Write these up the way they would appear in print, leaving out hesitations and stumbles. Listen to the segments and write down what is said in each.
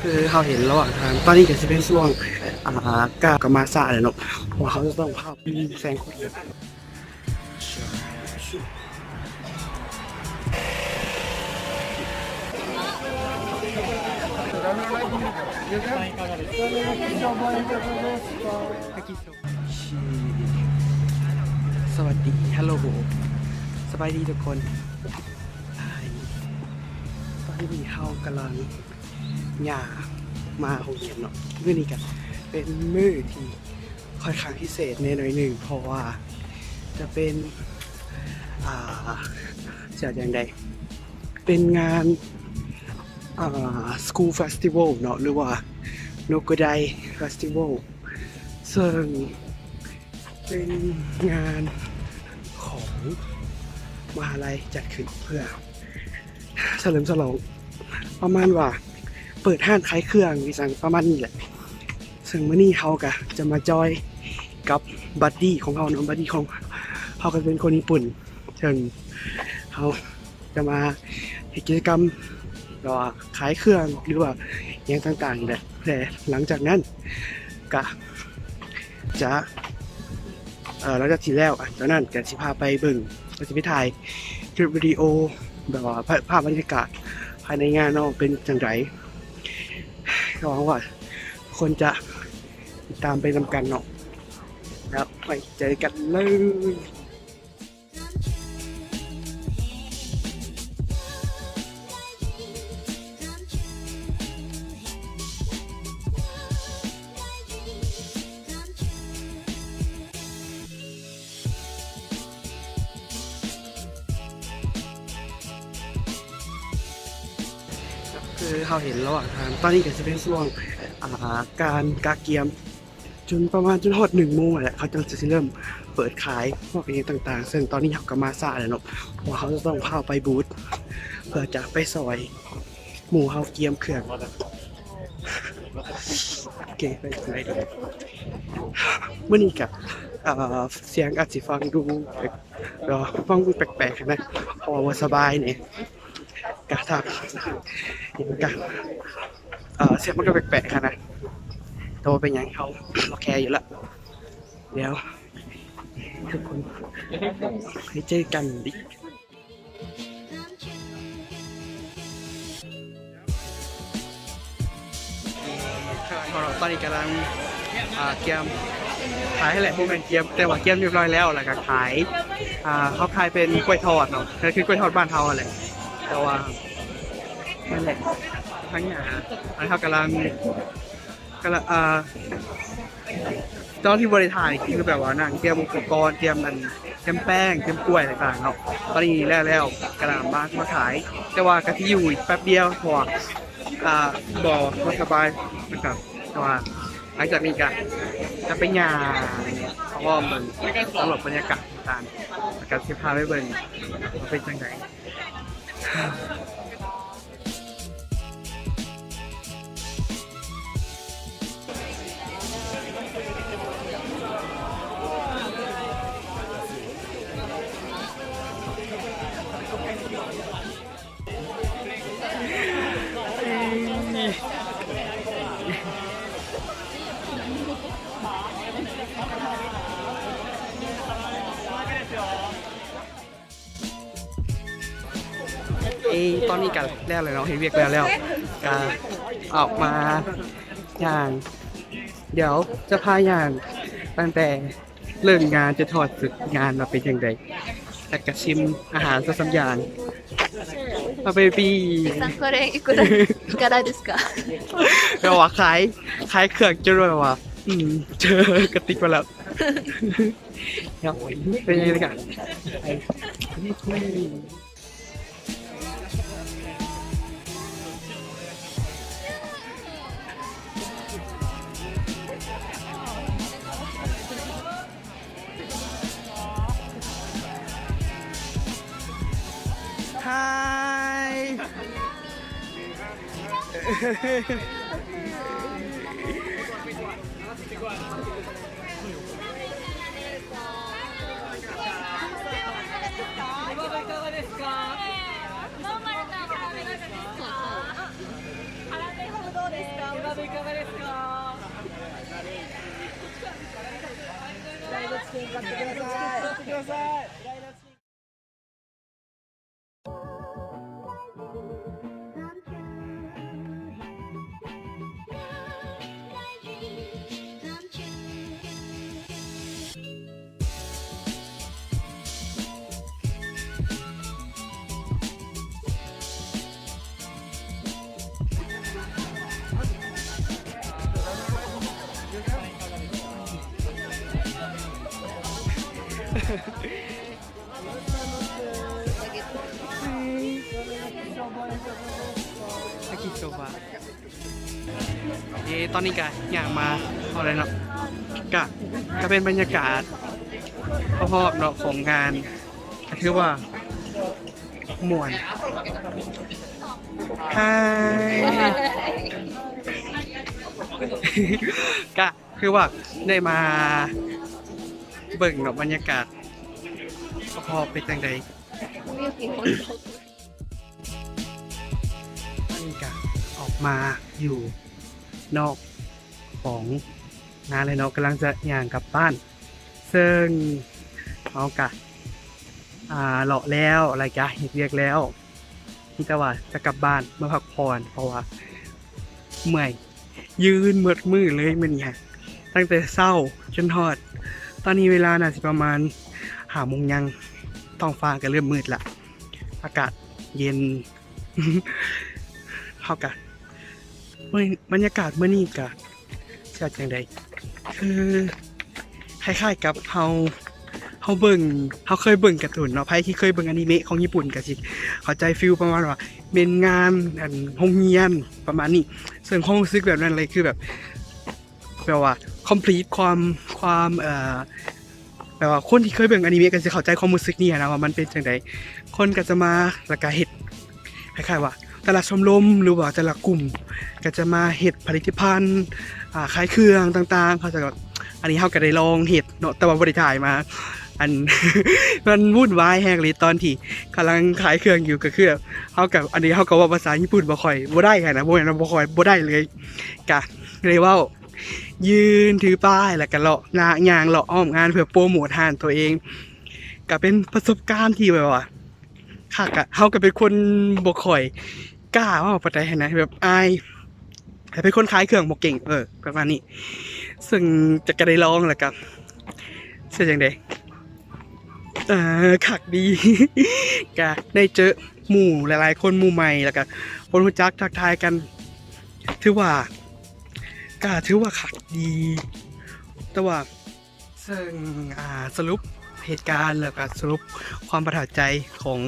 คือเขาเห็นระหว่างทางตอนนี้ก็จะเป็นช่วงก้าวกับมาซาเลยเนาะเพราะว่าเขาจะต้องเข้าแซงคนเดียวสวัสดีฮัลโหลสบายดีทุกคนตอนนี้เขากำลังหย่ามาโรงเรียนเนาะมื้อนี้กันเป็นมื้อที่ค่อนข้างพิเศษในหน่อยหนึ่งเพราะว่าจะเป็นจะอย่างใดเป็นงานSchool Festival เนาะหรือว่าโนโกได Festival ซึ่งเป็นงานของมหาลัยจัดขึ้นเพื่อเฉลิมฉลองประมาณว่าเปิดห้างขายเครื่องวิสังประมาณนี้แหละซึ่งมื้อนี้เขาก็จะมาจอยกับบัดดี้ของเขาเนาะบัดดี้ของเขาก็เป็นคนญี่ปุ่นซึ่งเขาจะมากิจกรรมก็ขายเครื่องหรือว่าอย่างต่างๆแหละแต่หลังจากนั้นก็จะหลังจากที่แล้วจากนั้นก็สิพาไปเบิ่งก็จะไปถ่ายคลิปวิดีโอแบบว่าภาพบรรยากาศภายในงานเนาะเป็นจังไรก็หวังว่าคนจะติดตามไปนำกันเนาะแล้วไปเจอกันเลยคือเขาเห็นระหว่างทางตอนนี้ก็จะเป็นช่วงการกาเกียมจนประมาณจนฮอด1 โมงแหละเขาจะเริ่มเปิดขายพวกนี้ต่างๆซึ่งตอนนี้เขาก็มาซาแล้วเนาะเพราะเขาจะต้องพาไปบูธเพื่อจะไปซอยหมู่เขาเกียมเครื่องโอเคไปไหนดีเมื่อนี้กับเสียงอาจจะฟังดูแปลกๆนะเพราะว่าสบายเนี่ยกะทักกันเสียงมันก็แปลกๆนะแต่ว่าเป็นอย่างเขาแคร์อยู่ละเดี๋ยวทุกคนให้เจอกันดิตอนนี้กำลังเกียมขายให้แหละพวกมันเกียมแต่ว่าเกียมเรียบร้อยแล้วแล้วก็ขายเขาขายเป็นกล้วยทอดเนาะนั่นคือกล้วยทอดบ้านเขาอะไรแต่ว่านั่นแหละทั้งอย่างอันเขากำลังตอนที่บริษัทคือแบบว่านั่งเตรียมอุปกรณ์เตรียมแป้งเตรียมกล้วยต่างๆเนาะตอนนี้แล้วกำลังมาขายแต่ว่ากะทิอยู่แป๊บเดียวพอบ่สบายนะครับแต่ว่าหลังจากนี้ก็จะไปงานเพราะว่ามันตลบบรรยากาศต่างๆการเสียพาไปเบิ่งเป็นยังไงตอนนี้กันแล้วเลยเนาะเห็นเวียกแล้วก็ออกมาอย่างเดี๋ยวจะพาอย่างตั้งแต่เริ่มงานจะถอดสึกงานมาเป็นยังไงแต่กระชิมอาหารสัก3 อย่างมาเบบี้これいくらですかแบบว่าขายเครื่องจนแบบว่าเจอกระติกมาแล้วเป็นยังไงกัน อากิโซบะตอนนี้กะอย่างมาเอาอะไรเนาะก็เป็นบรรยากาศพอๆเนาะของงานคือว่าม่วนฮายก็คือว่าได้มาเบิ่งเนาะบรรยากาศพอเป็นจังใดนี่ก็ออกมาอยู่นอกของงานเลยเนาะกำลังจะย่างกลับบ้านซึ่งเอากะเลาะแล้วอะไรกะเฮ็ดเรียกแล้วแต่ว่าจะกลับบ้านมาพักผ่อนเพราะว่าเมื่อยยืนหมดมือเลยมันเนี่ยตั้งแต่เช้าจนฮอดตอนนี้เวลาน่าสิประมาณ5 โมงยังท้องฟ้าก็เริ่มมืดละอากาศเย็น เข้ากันบรรยากาศเมื่อนี้กะจะจังใดคือคล้ายๆกับเฮาเคยเบิ่งการ์ตูนเนาะไผที่เคยเบิ่งอนิเมะของญี่ปุ่นก็สิเข้าใจฟีลประมาณว่าเป็นงานโรงเรียนประมาณนี้ซึ่งความรู้สึกแบบนั้นเลยคือแบบว่า complete ความแบบว่าคนที่เคยเบิ่งอนิเมะก็สิเข้าใจความรู้สึกนี้นะว่ามันเป็นจังไดคนก็จะมาแล้วก็เฮ็ดคล้ายๆว่าแต่ละชมรมหรือว่าแต่ละกลุ่มก็จะมาเฮ็ดผลิตภัณฑ์ขายเครื่องต่างๆเขาจะอันนี้เฮาก็ได้ลองเฮ็ดเนาะแต่ว่าบ่ได้ถ่ายมาอัน มันวุ่นวายแฮงเลยตอนที่กำลังขายเครื่องอยู่ก็คือเฮากับอันนี้เฮาก็ว่าภาษาญี่ปุ่นบ่ค่อยบ่ได้ค่ะนะบ่แม่นบ่ค่อยบ่ได้เลยก็เลยเว้ายืนถือป้ายแล้วก็เลาะย่างเลาะอ้อมงานเพื่อโปรโมทร้านตัวเองก็เป็นประสบการณ์ที่แบบว่าค่ะก็เฮาก็เป็นคนบ่ค่อยกล้าเว้าปานใดนะแบบอายแต่เป็นคนขายเครื่องบ่เก่งประมาณนี้ซึ่งจะก็ได้ลองแล้วก็เสียจังได๋คักดี ก็ได้เจอหมู่หลายๆคนหมู่ใหม่แล้วก็คนรู้จักทักทายกันถือว่าคักดีแต่ว่าซึ่งสรุปเหตุการณ์แล้วก็สรุปความประทับใจของ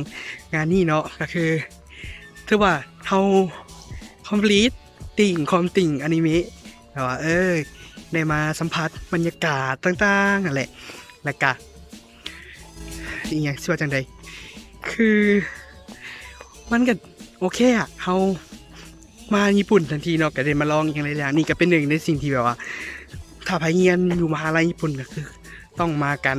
งานนี้เนาะก็คือถือว่าเฮา complete ความติ่งอนิเมะแบบว่าได้มาสัมผัสบรรยากาศต่างๆนั่นแหละแล้วก็อีกอย่างสิว่าจังใดคือมันก็โอเคอะเฮามาญี่ปุ่นทันทีเนาะก็ได้มาลองอย่างไรอย่างนี่ก็เป็นหนึ่งในสิ่งที่แบบว่าถ้าไปเรียนอยู่มหาลัยญี่ปุ่นก็คือต้องมากัน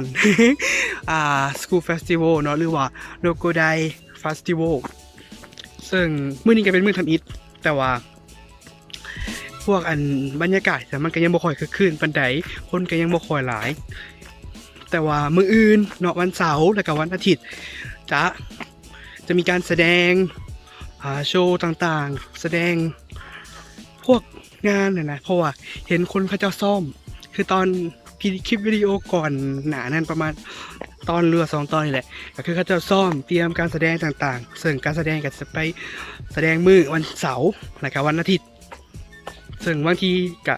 School Festival เนาะหรือว่า Nokodai Festival ซึ่งมื้อนี้ก็เป็นมื้อทำอิฐแต่ว่าพวกบรรยากาศแต่มันก็ยังบ่ค่อยคึกคืนปานใดคนก็ยังบ่ค่อยหลายแต่ว่ามื้ออื่นเนาะวันเสาร์แล้วก็วันอาทิตย์จะมีการแสดงโชว์ต่างๆแสดงพวกงานน่ะนะเพราะว่าเห็นคนเขาเจ้าซ่อมคือตอนคลิปวิดีโอก่อนหนานั้นประมาณตอนเรือ2 ตอนนี่แหละก็คือเขาเจ้าซ่อมเตรียมการแสดงต่างๆซึ่งการแสดงก็จะไปแสดงมื้อวันเสาร์แล้วก็วันอาทิตย์ซึ่งบางทีก็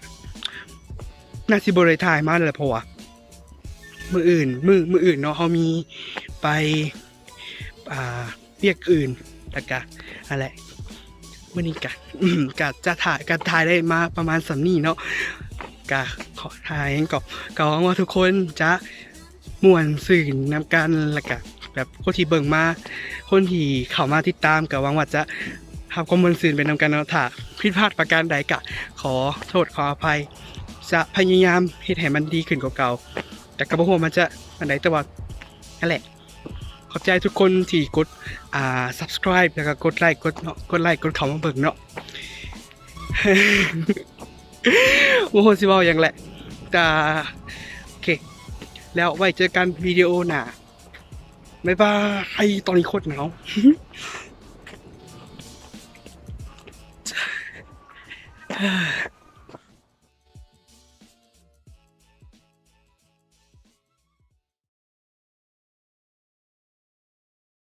น่าสิบ่ได้ถ่ายมาเลยเพราะว่ามื้ออื่นเนาะเฮามีไปเรียกอื่นแล้วก็นั่นแหละมื้อนี้ก็จะถ่ายได้มาประมาณ3นี้เนาะก็ขอถ่ายก็หวังว่าทุกคนจะม่วนซื่นนำกันแล้วก็แบบคนที่เบิ่งมาคนที่เข้ามาติดตามก็หวังว่าจะทำความม่วนซื่นเป็นนำกันเนาะถ้าผิดพลาดประการใดก็ขอโทษขออภัยจะพยายามเฮ็ดให้มันดีขึ้นกว่าเก่าแต่ก็บ่ฮู้ว่ามันจะอันใดแต่ว่านั่นแหละขอบใจทุกคนที่กดsubscribe แล้วก็กดไลค์กดเข้ามาเบิ่งเนาะ โอ้โหสิเว้าหยังแหละแต่โอเค แล้วไว้เจอกันวิดีโอหน้าบ๊ายบายตอนนี้โคตรหนาว